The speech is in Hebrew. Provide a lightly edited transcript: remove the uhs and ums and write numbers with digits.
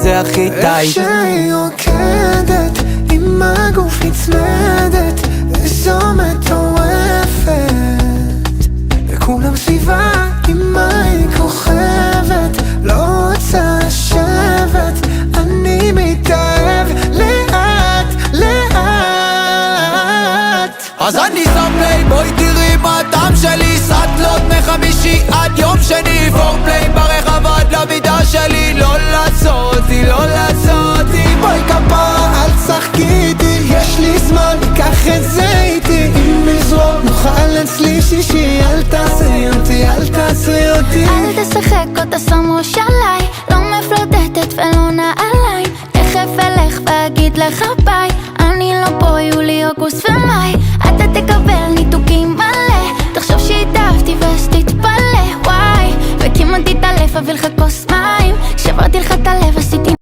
זה הכי טייט. איך שהיא רוקדת עם הגוף נצמדת, איזו מטורפת, וכולם סביבה עם מה היא כוכבת, לא רוצה לשבת, אני מתאהב לאט לאט. אז אני שם פליי, בואי תראי מה הטעם שלי, סטלות מחמישי עד יום שני, פורפליי ברחב עד למידה שלי, לא לעצור אותי, לא לעצור אותי. בואי כפרה אל תשחקי איתי, יש לי זמן, קח את זה איתי, אם נזרוק נאכל אצלי שישי, אל תעשי אותי, אל תעשי אותי. אל תשחק אותה שם ראש עליי, לא מפלרטטת ולא נעליים, תכף אלך ואגיד לך ביי, אני לא פה יולי אוגוסט